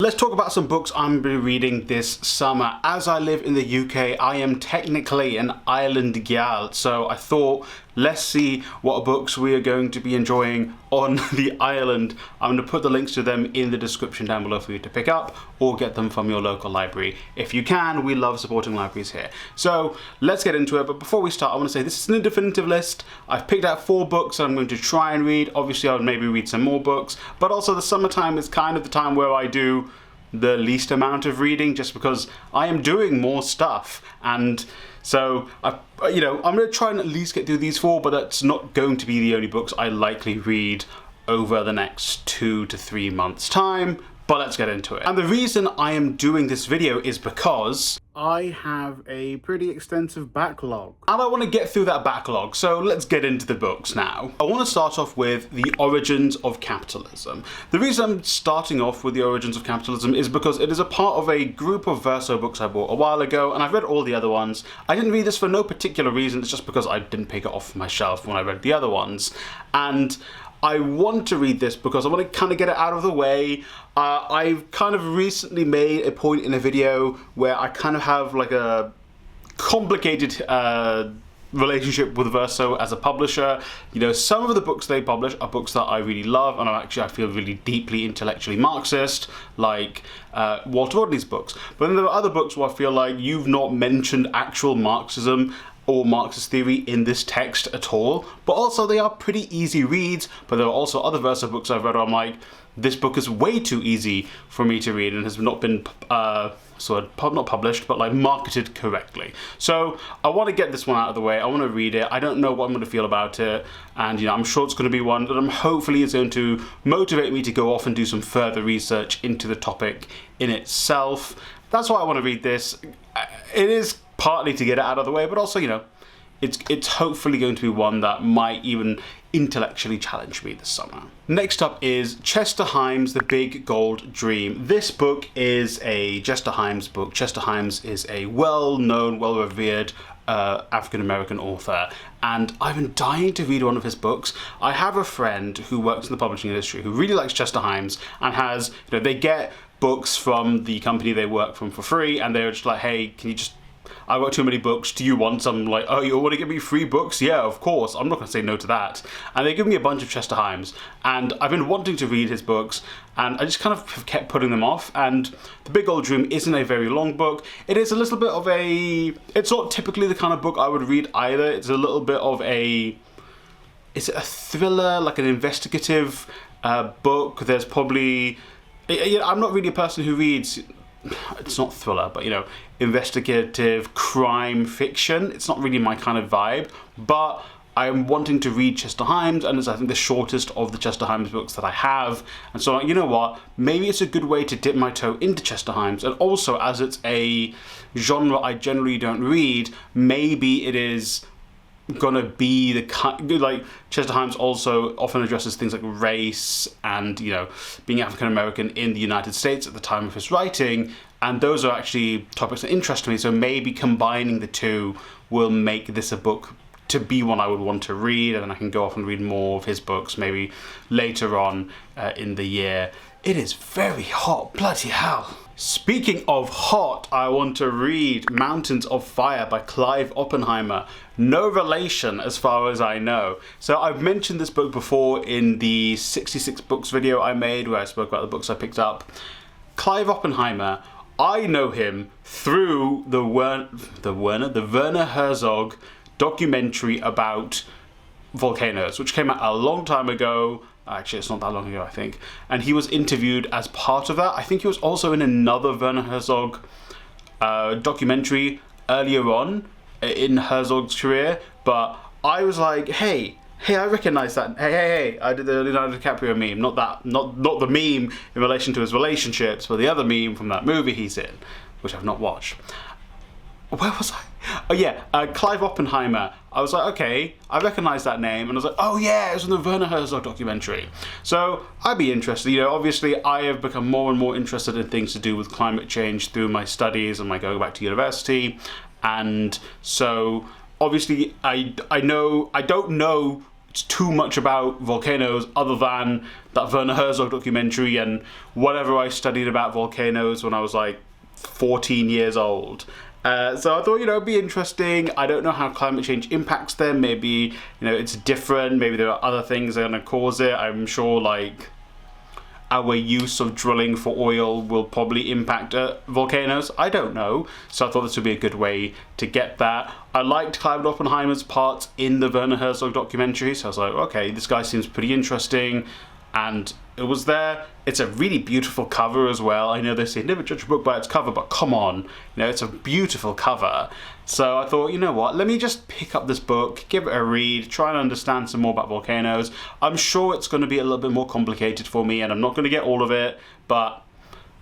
Let's talk about some books I'm be reading this summer. As I live in the UK, I am technically an island gal, so I thought, let's see what books we are going to be enjoying on the island. I'm going to put the links to them in the description down below for you to pick up or get them from your local library. If you can, we love supporting libraries here. So let's get into it, but before we start, I want to say this is a definitive list. I've picked out 4 books that I'm going to try and read. Obviously, I would maybe read some more books, but also the summertime is kind of the time where I do the least amount of reading, just because I am doing more stuff, and so I'm going to try and at least get through these 4, but that's not going to be the only books I likely read over the next 2 to 3 months time. But let's get into it. And the reason I am doing this video is because I have a pretty extensive backlog. And I want to get through that backlog, so let's get into the books now. I want to start off with The Origins of Capitalism. The reason I'm starting off with The Origins of Capitalism is because it is a part of a group of verso books I bought a while ago, and I've read all the other ones. I didn't read this for no particular reason, it's just because I didn't pick it off my shelf when I read the other ones. And I want to read this because I want to kind of get it out of the way. I've kind of recently made a point in a video where I kind of have like a complicated relationship with Verso as a publisher. You know, some of the books they publish are books that I really love and I feel really deeply intellectually Marxist, like Walter Rodney's books. But then there are other books where I feel like you've not mentioned actual Marxism or Marxist theory in this text at all, but also they are pretty easy reads. But there are also other Verso books I've read where I'm like, this book is way too easy for me to read and has not been not published, but like marketed correctly. So I want to get this one out of the way. I want to read it. I don't know what I'm going to feel about it, and I'm sure it's going to be one that hopefully is going to motivate me to go off and do some further research into the topic in itself. That's why I want to read this. It is partly to get it out of the way, but also, it's hopefully going to be one that might even intellectually challenge me this summer. Next up is Chester Himes' The Big Gold Dream. This book is a Chester Himes book. Chester Himes is a well-known, well-revered African-American author, and I've been dying to read one of his books. I have a friend who works in the publishing industry who really likes Chester Himes and has, they get books from the company they work from for free, and they're just like, hey, can you just, I've got too many books, do you want some? Like, oh, you want to give me free books? Yeah, of course, I'm not going to say no to that. And they give me a bunch of Chester Himes, and I've been wanting to read his books, and I just kind of have kept putting them off. And The Big Gold Dream isn't a very long book. It is a little bit of it's not typically the kind of book I would read either. It's a little bit of is it a thriller, like an investigative book? There's probably, I'm not really a person who reads, it's not thriller, but investigative crime fiction. It's not really my kind of vibe, but I'm wanting to read Chester Himes, and it's, I think, the shortest of the Chester Himes books that I have. And so, you know what? Maybe it's a good way to dip my toe into Chester Himes, and also as it's a genre I generally don't read, maybe it is gonna be the kind, like, Chester Himes also often addresses things like race and being African American in the United States at the time of his writing, and those are actually topics that interest me. So maybe combining the two will make this a book to be one I would want to read, and then I can go off and read more of his books maybe later on in the year. It is very hot, bloody hell. Speaking of hot, I want to read Mountains of Fire by Clive Oppenheimer. No relation as far as I know. So I've mentioned this book before in the 66 books video I made where I spoke about the books I picked up. Clive Oppenheimer, I know him through the Werner Herzog documentary about volcanoes, which came out a long time ago. Actually, it's not that long ago, I think. And he was interviewed as part of that. I think he was also in another Werner Herzog documentary earlier on in Herzog's career. But I was like, hey, I recognize that. Hey, I did the Leonardo DiCaprio meme. Not the meme in relation to his relationships, but the other meme from that movie he's in, which I've not watched. Where was I? Oh yeah, Clive Oppenheimer. I was like, okay, I recognize that name, and I was like, oh yeah, it was in the Werner Herzog documentary. So I'd be interested. Obviously I have become more and more interested in things to do with climate change through my studies and my going back to university, and so obviously I don't know it's too much about volcanoes other than that Werner Herzog documentary and whatever I studied about volcanoes when I was like 14 years old. So I thought, it'd be interesting. I don't know how climate change impacts them. Maybe, it's different. Maybe there are other things that are going to cause it. I'm sure, like, our use of drilling for oil will probably impact volcanoes. I don't know. So I thought this would be a good way to get that. I liked Clive Oppenheimer's parts in the Werner Herzog documentary. So I was like, okay, this guy seems pretty interesting. And it was there. It's a really beautiful cover as well. I know they say never judge a book by its cover, but come on, it's a beautiful cover. So I thought, you know what, let me just pick up this book, give it a read, try and understand some more about volcanoes. I'm sure it's going to be a little bit more complicated for me, and I'm not going to get all of it, but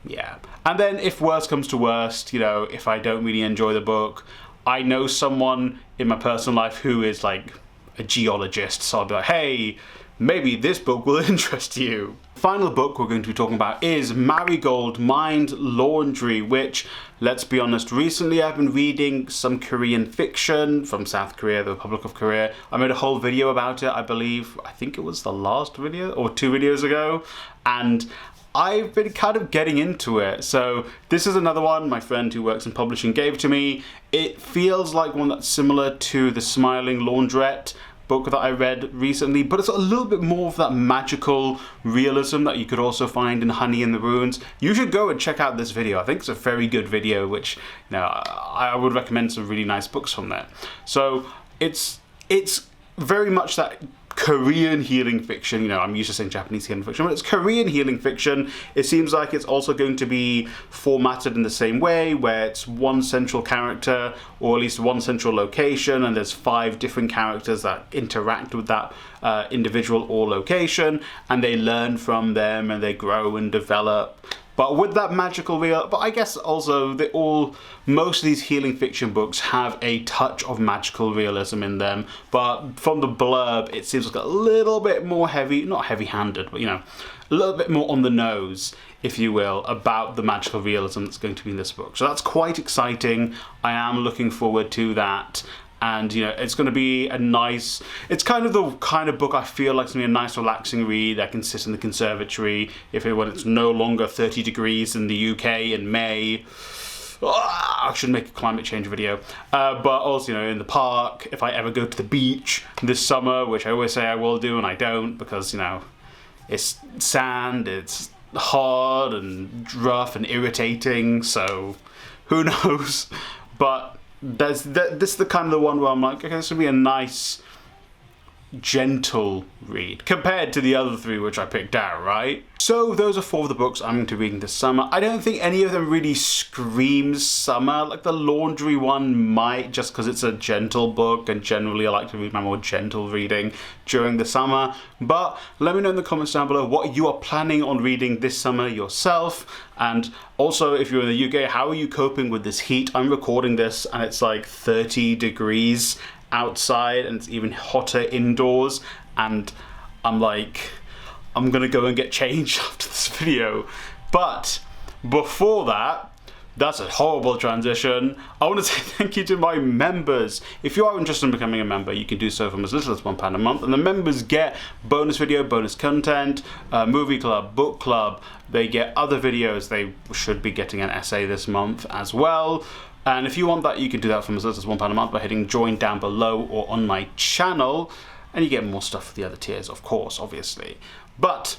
yeah. And then if worst comes to worst, if I don't really enjoy the book, I know someone in my personal life who is like a geologist, so I'll be like, hey, maybe this book will interest you. The final book we're going to be talking about is Marigold Mind Laundry, which, let's be honest, recently I've been reading some Korean fiction from South Korea, the Republic of Korea. I made a whole video about it, I think it was the last video or 2 videos ago, and I've been kind of getting into it. So this is another one my friend who works in publishing gave to me. It feels like one that's similar to The Smiling Laundrette book that I read recently, but it's a little bit more of that magical realism that you could also find in Honey in the Ruins. You should go and check out this video. I think it's a very good video, which I would recommend some really nice books from there. So it's very much that Korean healing fiction. I'm used to saying Japanese healing fiction, but it's Korean healing fiction. It seems like it's also going to be formatted in the same way, where it's one central character, or at least one central location, and there's 5 different characters that interact with that individual or location, and they learn from them, and they grow and develop. But with that magical real, but I guess also most of these healing fiction books have a touch of magical realism in them. But from the blurb, it seems like a little bit more not heavy-handed, but a little bit more on the nose, if you will, about the magical realism that's going to be in this book. So that's quite exciting. I am looking forward to that. And it's going to be it's kind of the kind of book I feel like it's going to be a nice relaxing read. I can sit in the conservatory when it's no longer 30 degrees in the UK in May. I should make a climate change video. But also, in the park, if I ever go to the beach this summer, which I always say I will do and I don't, because, it's sand, it's hard and rough and irritating, so who knows. But this is the kind of the one where I'm like, okay, this would be a nice, gentle read compared to the other 3 which I picked out, right? So those are 4 of the books I'm going to be reading this summer. I don't think any of them really screams summer. Like the laundry one might, just because it's a gentle book, and generally I like to read my more gentle reading during the summer. But let me know in the comments down below what you are planning on reading this summer yourself. And also, if you're in the UK, how are you coping with this heat? I'm recording this and it's like 30 degrees outside, and it's even hotter indoors, and I'm like, I'm gonna go and get changed after this video. But before that, that's a horrible transition. I want to say thank you to my members. If you are interested in becoming a member, you can do so from as little as £1 a month, and the members get bonus video, bonus content, movie club, book club. They get other videos. They should be getting an essay this month as well. And if you want that, you can do that from as little as £1 a month by hitting join down below or on my channel, and you get more stuff for the other tiers, of course, obviously. But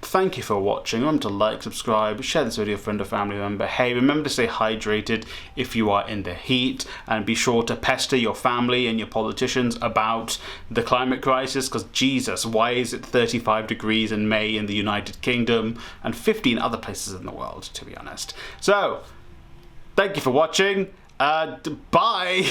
thank you for watching. Remember to like, subscribe, share this video with a friend or family member. Hey, remember to stay hydrated if you are in the heat, and be sure to pester your family and your politicians about the climate crisis, because Jesus, why is it 35 degrees in May in the United Kingdom and 15 other places in the world, to be honest. So, thank you for watching. Bye!